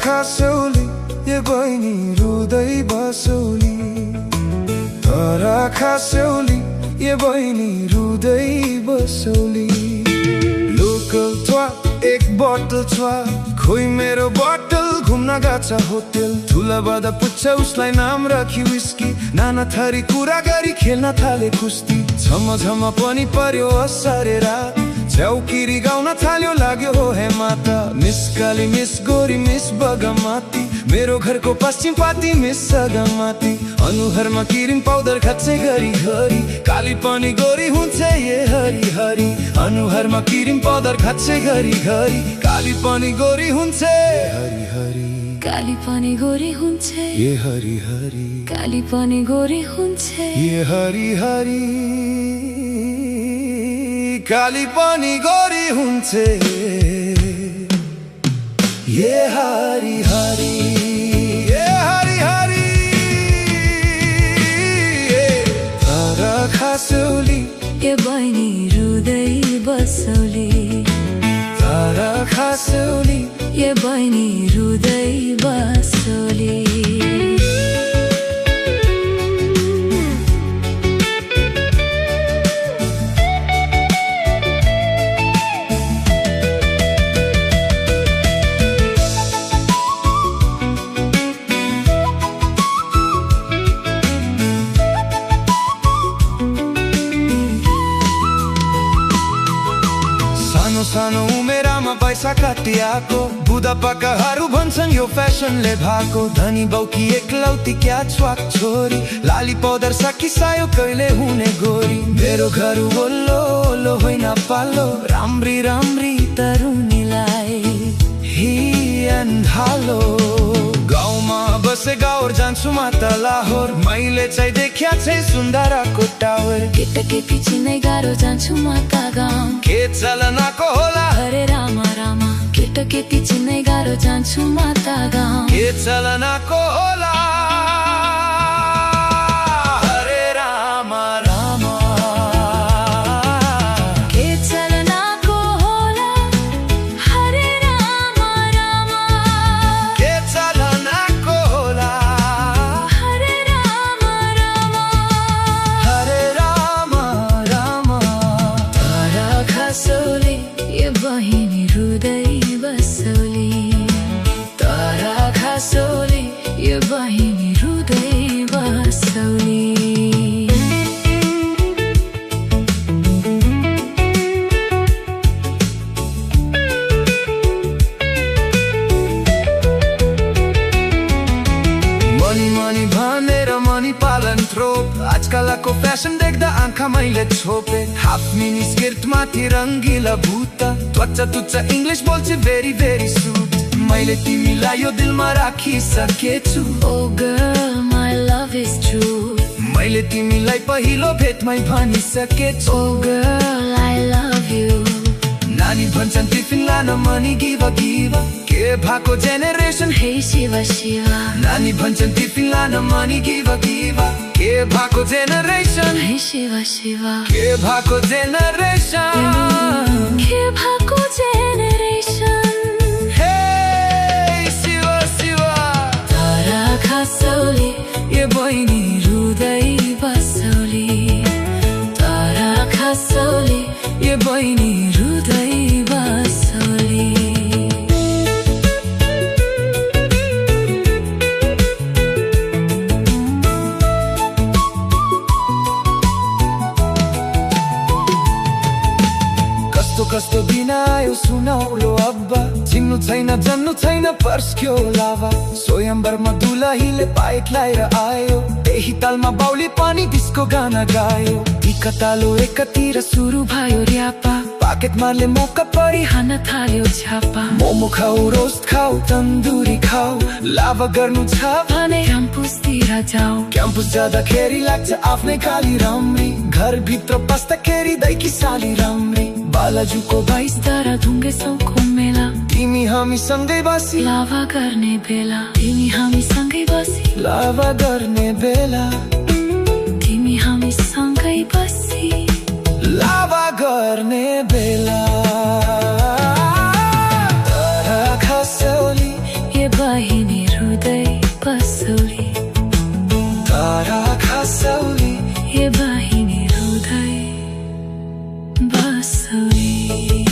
खासौली ये बहिनी रुँदै बसौली तारा खासौली ये बहिनी रुँदै बसौली लोकल थ्वा एक बोतल थ्वा खोइ मेरो बोतल घुम्न गछ होटल ठुला बदा पुग्छ उसलाई नाम राखी विस्की नाना थरी कुरा गरी खेल्न थाले कुस्ती झम झम पनि पर्यो असारे रात चौकिरी गाउन थाल्यो लाग्यो हो हे माता मिस काली मिस गोरी मिस बगमाती मेरो घरको पश्चिम पाती मिस सगमाती अनुहारमा क्रिम पाउडर खाँच्चै गरी घरी काली पनि गोरी हुन्छ ये हरी हरी अनुहारमा क्रिम पाउडर खाँच्चै गरी घरी काली पनि गोरी हुन्छ हरी हरी काली पनि गोरी हुन्छ ये हरी हरी काली पनि गोरी हुन्छ ये हरी हरी काली पनि गोरी हुन्छ ये हरी हरी ये हरी हरी तारा खासौली ये बहिनी रुँदै बसौली तारा खासौली ये बहिनी रुँदै बसौली सानो उमेरमा पैसा काटिएको बुढापाकाहरू भन्छन् यो फेसनले भएको धनी बाउकी एकलौती क्या छ्वाक छोरी लाली पाउडर सकिसायो कहिले हुने गोरी मेरो घर ओल्लो ओल्लो होइन पालो राम्री राम्री तरुनीलाई हियन ढालो गाउँमा बसे गाउर जान्छु म त लाहोर मैले चाहिँ देख्या छै सुन्दराको टावर केटाकेटी चिन्नै गाह्रो जान्छु म त गाउँ के चलनाको होला हरे रामा रामा केटाकेटी चिन्नै गाह्रो जान्छु म त गाउँ के चलनाको होला हरे रामा रामा के चलनाको होला हरे रामा रामा के चलनाको होला हरे रामा रामा हरे रामा रामा तारा खासौली ये बहिनी रुँदै बसौली तारा खासौली ये बहिनी रुँदै बसौली मनी मनी भनेर मनी पालन थ्रोप आजकलको फेसन देख्दा आँखा मैले छोपे हाफ मिनी स्कर्ट माथि रङ्गिला भुता त्वचा तुच्चा इङ्ग्लिस बोल्छ भेरी भेरी सुट मैले तिमीलाई यो दिलमा राखिसकेछु Oh girl, my love is true मैले तिमीलाई पहिलो भेटमै भनिसकेछु Oh girl, I love you नानी भन्छन् टिफिन लान मनी गिभ गिभ के भएको जेनेरेसन Hey शिवा शिवा नानी भन्छन् टिफिन लान मनी गिभ गिभ के भएको जेनेरेसन Hey शिवा शिवा के भएको जेनेरेसन के भएको जेनेरेसन हे शिवा शिवा तारा खासौली ये बहिनी रुँदै बसौली तारा खासौली ये बहिनी रुँदै बसौली कस्तो कस्तो दिन आयो सुनौलो अब्बा चिन्नु छैन जन्नु छैन पर्स्क्यो लाभा स्वयम्वरमा दुलहीले पाइट लाएर आयो त्यही तालमा बाउले पनि डिस्को गाना गायो कतालो एकातिर सुरु भयो र्यापा पाकेट मारले मौका परि हान थाल्यो छापा मोमो खाऊ रोस्ट खाऊ तन्दुरी खाऊ लाभा गर्नु छ भने क्याम्पसतिर जाऊ क्याम्पस जाँदाखेरि लाग्छ आफ्नै खाली राम्री घरभित्र पस्दाखेरि दैकी साली राम्री बालाजुको 22 तारा ढुङ्गे सौको मेला तिमी हामी सँगै बसी लाभा गर्ने बेला तिमी हामी सँगै बसी लाभा गर्ने बेला तिमी हामी सँगै बसी लाभा गर्ने बेला तारा खसौली ये बहिनी हृदय बसौली तारा खसौली ये बहिनी हृदय बसौली